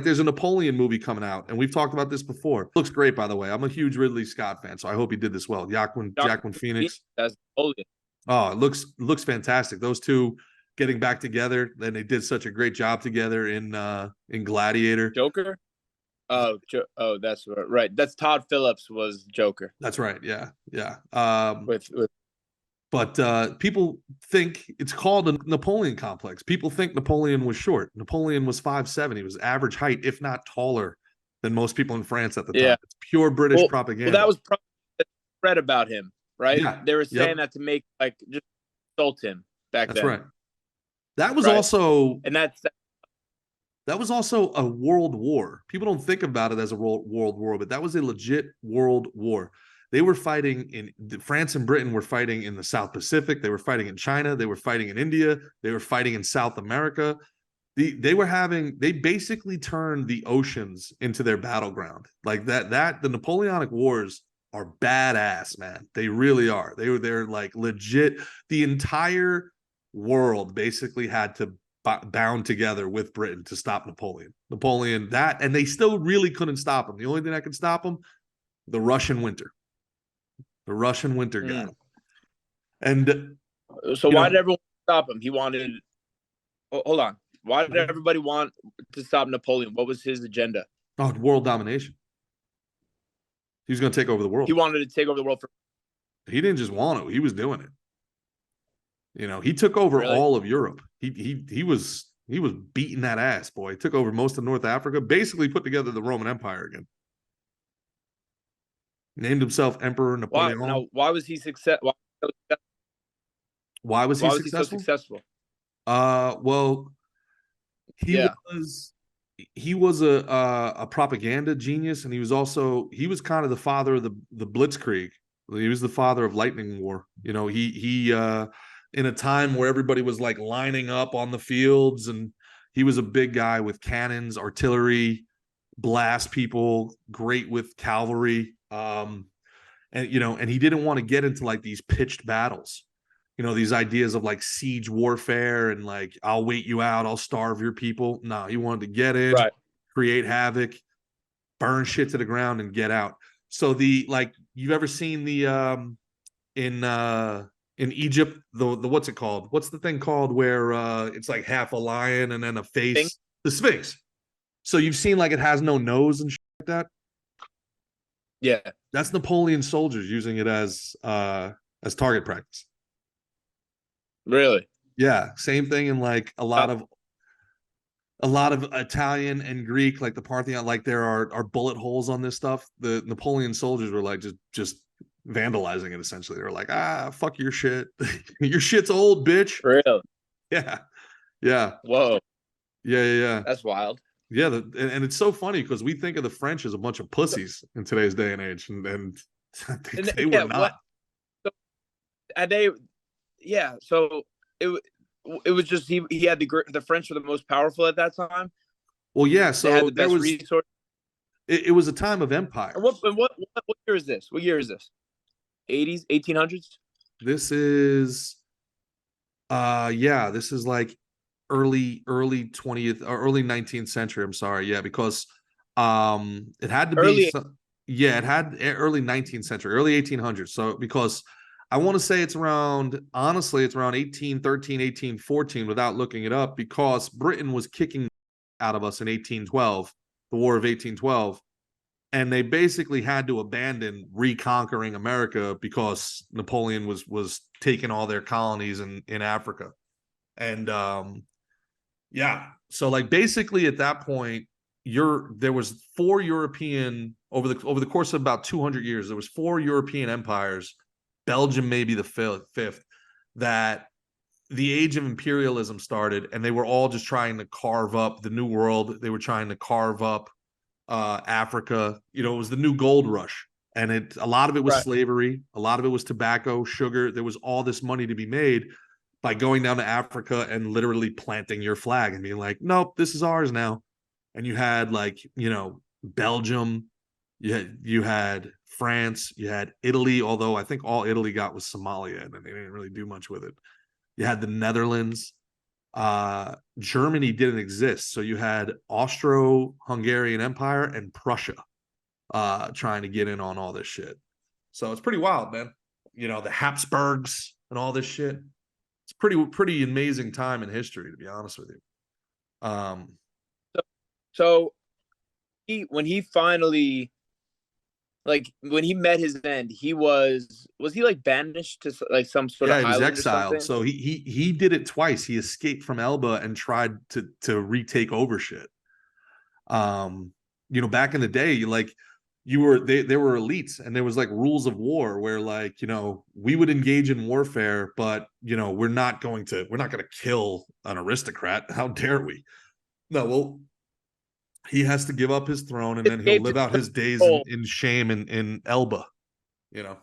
there's a Napoleon movie coming out, and we've talked about this before. Looks great, by the way. I'm a huge Ridley Scott fan, so I hope he did this well. Joaquin Phoenix. That's Napoleon. Oh, it looks fantastic. Those two getting back together, and they did such a great job together in Gladiator. Joker. Oh, that's right. That's Todd Phillips was Joker. That's right. Yeah. With But people think it's called a Napoleon complex. People think Napoleon was short. Napoleon was 5'7". He was average height, if not taller than most people in France at the time. It's pure British propaganda. Well, that was read about him, right? Yeah. They were saying that to make just insult him back then. That's right. That was also that was also a world war. People don't think about it as a world war, but that was a legit world war. They were fighting in France and Britain were fighting in the South Pacific. They were fighting in China. They were fighting in India. They were fighting in South America. They basically turned the oceans into their battleground. Like the Napoleonic Wars are badass, man. They really are. They're like legit. The entire world basically had to bound together with Britain to stop Napoleon. And they still really couldn't stop him. The only thing that could stop him, the Russian winter. The Russian winter got him. And so why did everyone stop him? He wanted hold on. Why did everybody want to stop Napoleon? What was his agenda? Oh, world domination. He was going to take over the world. He wanted to take over the world. He didn't just want to. He was doing it. He took over all of Europe. He was beating that ass, boy. He took over most of North Africa, basically put together the Roman Empire again. Named himself Emperor Napoleon. Why was he successful? Why was he successful? So successful? Well, he was a propaganda genius, and he was kind of the father of the Blitzkrieg. He was the father of Lightning War. He in a time where everybody was like lining up on the fields, and he was a big guy with cannons, artillery, blast people, great with cavalry. And he didn't want to get into like these pitched battles, these ideas of like siege warfare and like, I'll wait you out, I'll starve your people. No, he wanted to get in, create havoc, burn shit to the ground, and get out. So you've ever seen the in Egypt, the what's it called? What's the thing called where it's like half a lion and then a face? Sphinx? The Sphinx. So you've seen like it has no nose and shit like that? Yeah. That's Napoleon's soldiers using it as target practice. Really? Yeah. Same thing in like a lot of Italian and Greek, like the Parthenon, like there are bullet holes on this stuff. The Napoleon soldiers were like just vandalizing it essentially. They were like, fuck your shit. Your shit's old, bitch. Really? Yeah. Whoa. Yeah. That's wild. Yeah, and it's so funny because we think of the French as a bunch of pussies in today's day and age, and they were not. So it was just he had the French were the most powerful at that time. Well, yeah. So they had the best resources. It was a time of empire. What year is this? What year is this? 80s, 1800s. This is, this is like early 20th or early 19th century. I'm sorry. Yeah, because it had to be it had early 19th century, early 1800s. So because I want to say it's around 1813, 1814 without looking it up, because Britain was kicking out of us in 1812, the War of 1812, and they basically had to abandon reconquering America because Napoleon was taking all their colonies in Africa. And so like basically at that point, there was four European over the course of about 200 years, there was four European empires, Belgium maybe the fifth, that the age of imperialism started, and they were all just trying to carve up the new world. They were trying to carve up Africa. It was the new gold rush, and a lot of it was slavery, a lot of it was tobacco, sugar. There was all this money to be made by going down to Africa and literally planting your flag and being like, nope, this is ours now. And you had Belgium, you had France, you had Italy, although I think all Italy got was Somalia, and they didn't really do much with it. You had the Netherlands, Germany didn't exist. So you had Austro-Hungarian Empire and Prussia trying to get in on all this shit. So it's pretty wild, man. You know, the Habsburgs and all this shit. It's pretty amazing time in history, to be honest with you. So when he finally, like, when he met his end, was he like banished to like some sort of Yeah, he was island or exiled. something? So he did it twice. He escaped from Elba and tried to retake over shit. You know, back in the day, like there were elites and there was like rules of war where, like, you know, we would engage in warfare, but you know, we're not going to kill an aristocrat. How dare we? No, well, he has to give up his throne and then he'll Escaped live out his days control. in shame in Elba, you know.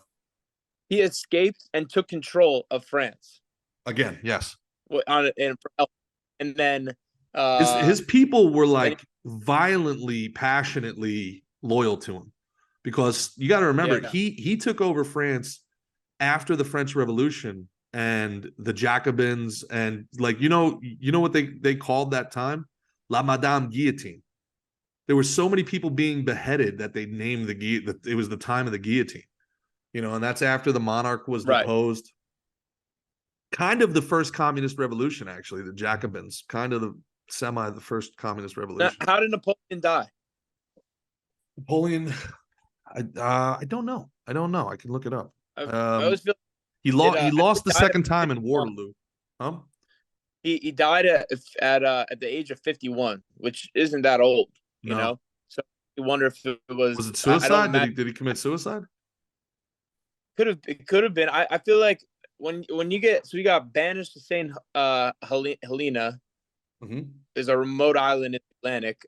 He escaped and took control of France. Again, yes. And then His people were then like violently, passionately loyal to him, because you got to remember, yeah, he took over France after the French Revolution and the Jacobins, and like, you know what they called that time? La Madame Guillotine. There were so many people being beheaded that they named that it was the time of the guillotine. You know, and that's after the monarch was right. deposed. Kind of the first communist revolution, actually, the Jacobins, kind of the first communist Now, revolution. how did Napoleon die? Napoleon, I don't know. I don't know. I can look it up. I always feel He I think lost the he died at second time in 51. Waterloo. Huh? He died at the age of 51, which isn't that old, you No. know. So you wonder if it Was was. it I don't suicide? imagine. Did he commit suicide? It could have been. I feel like when you get, so you got banished to Saint Helena, Mm-hmm. is a remote island in the Atlantic.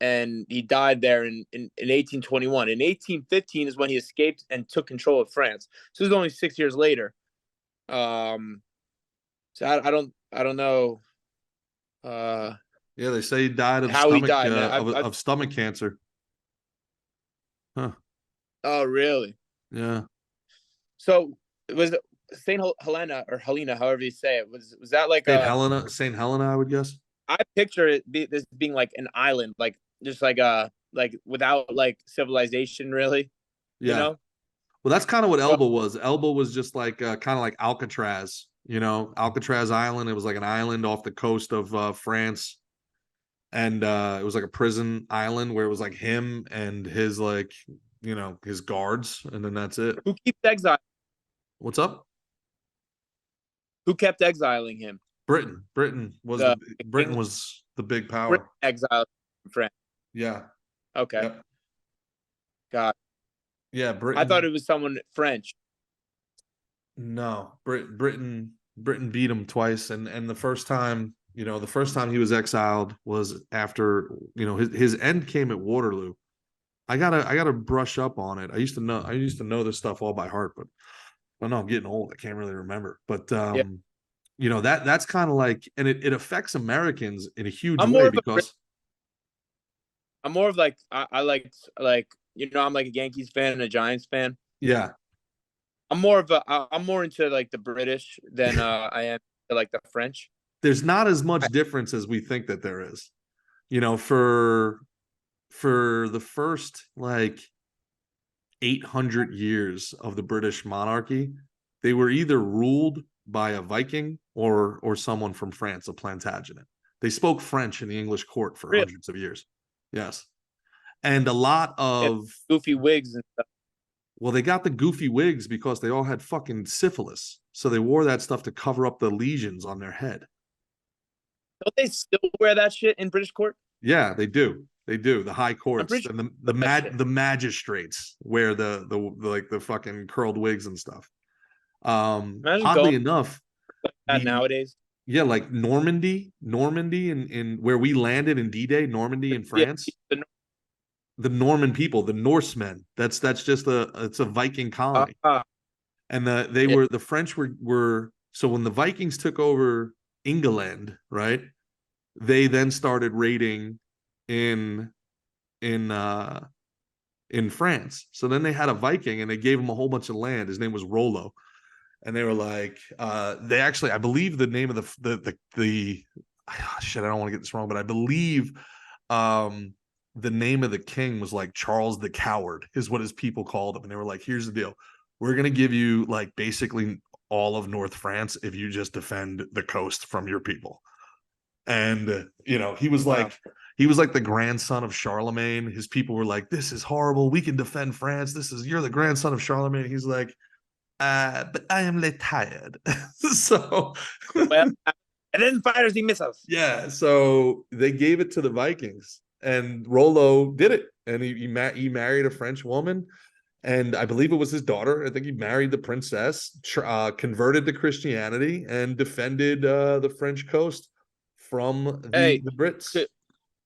And he died there in 1821. In 1815 is when he escaped and took control of France. So it was only 6 years later. So I don't know Yeah, they say he died of how he died. And stomach cancer. Huh. oh really? Yeah. So it was Saint Helena or Helena, however you say it. Was that like a? Saint Helena, I would guess. I picture this being like an island, like just like without like civilization, really. You Yeah. know? Well, that's kind of what So Elba was. Elba was just like kind of like Alcatraz, you know, Alcatraz Island. It was like an island off the coast of France, and it was like a prison island where it was like him and his, like, you know, his guards, and then that's it. who keeps exile? What's up? Who kept exiling him? Britain. The Britain king. was the big Britain power. exiled from France. Yeah. Okay, Yep. God, Yeah. I thought Britain. it was someone French. No, Britain beat him twice, and the first time, you know, the first time he was exiled was after, you know, his end came at Waterloo. I gotta brush up on it. I used to know this stuff all by heart, but I don't know, I'm getting old. I can't really remember. But Yeah, you know, that's kind of like, and it affects Americans in a huge I'm more way of a. because I'm more of like I like I'm like a Yankees fan and a Giants fan. yeah, I'm more into like the British than I am to, like the French. there's not as much difference as we think that there is. You know, for the first like 800 years of the British monarchy, they were either ruled by a Viking or someone from France, a Plantagenet. They spoke French in the English court for Really, hundreds of years. Yes. And a lot and of, goofy wigs and stuff. well, they got the goofy wigs because they all had fucking syphilis. So they wore that stuff to cover up the lesions on their head. Don't they still wear that shit in British court? Yeah, they do. They do. The high I'm courts pretty sure and that shit. the magistrates wear the like the fucking curled wigs and stuff. Imagine going Oddly enough, like that the nowadays. yeah, like Normandy in where we landed in D-Day, Normandy in Yeah, France, the Norman people, the Norsemen, that's just it's a Viking colony. uh, And yeah, the French were so when the Vikings took over England, right? They then started raiding in in uh in France. So then they had a Viking and they gave him a whole bunch of land. His name was Rollo. and they were like, they actually, I believe the name of the shit, I don't want to get this wrong, but I believe the name of the king was like Charles the Coward, is what his people called him. And they were like, here's the deal. We're going to give you like basically all of North France if you just defend the coast from your people. And he was Wow. like, the grandson of Charlemagne. His people were like, this is horrible. We can defend France. You're the grandson of Charlemagne. He's like, but I am tired. So Well, and then fires the missiles. yeah, so they gave it to the Vikings, and Rollo did it, and he married a French woman, and I believe it was his daughter. I think he married the princess, converted to Christianity, and defended the French coast from Hey, the Brits.